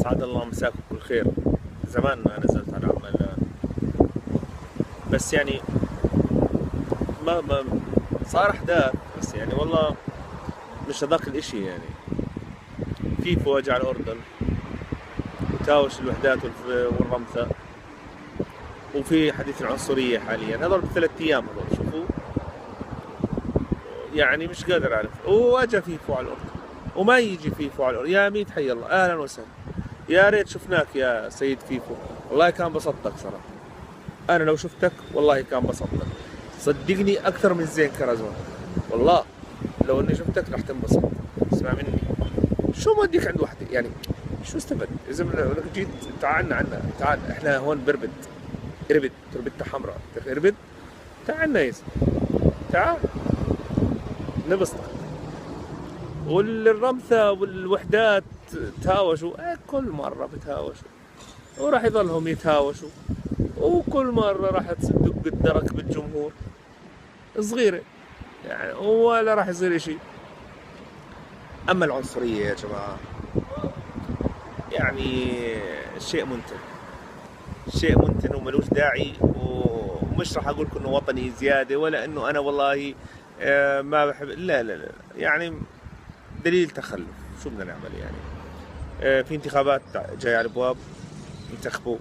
أسعد الله مساكم كل خير. زمان ما نزلت على عمان، بس يعني ما صار أحداث، بس يعني والله مش هذاك الإشي. يعني في فوج على الأردن وتهاوش الوحدات والرمثة، وفي حديث العنصرية حاليا. هذول بثلاث أيام هذول شوفوا، يعني مش قادر أعرف. وأجا فيفو على الأردن وما يجي فيفو على الأردن. يا ميت حي الله، أهلا وسهلا، يا ريت شفناك يا سيد فيفو، والله كان بسطتك صراحة. أنا لو شفتك والله كان بسطتك، صدقني أكثر من زين كرزمان. والله لو إني شفتك راح تنبسط. اسمع مني، شو موديك عند وحدة يعني؟ شو استفدت؟ إذا لك جيت تعال عنا، تعال إحنا هون بربد، إربد تربتنا حمراء، إربد تعال عنا يا تعال نبسطك. والرمثة والوحدات تهاوشوا، كل مرة بتهاوشوا وراح يظلهم يتهاوشوا، وكل مرة راح تدق الدرك بالجمهور صغيرة يعني، ولا راح يصير اشي. اما العنصرية يا جماعة يعني شيء منتن، شيء منتن وملوش داعي. ومش راح اقول لكم انه وطني زيادة، ولا انه انا والله ما بحب، لا لا لا، يعني دليل تخلف. شو بدنا نعمل يعني؟ في انتخابات جاية على الابواب، انتخبوا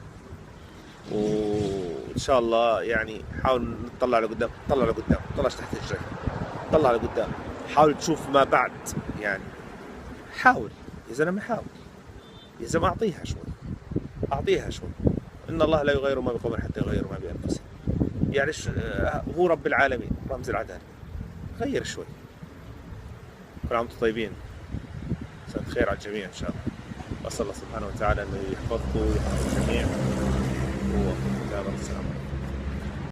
وان شاء الله يعني حاول نطلع لقدام، طلع لقدام، طلعش تحت رجلك، طلع لقدام، حاول تشوف ما بعد. يعني حاول يا زلمه، حاول يا زلمه، اعطيها شوي، اعطيها شوي. ان الله لا يغير ما بقوم حتى يغيروا ما بانفسهم. يعني هو رب العالمين، رمز العداله، غير شوي. كل عام وانتم طيبين، مساء الخير على الجميع ان شاء الله. واسال الله سبحانه وتعالى انه يحفظكم ويحفظ الجميع. والسلام عليكم.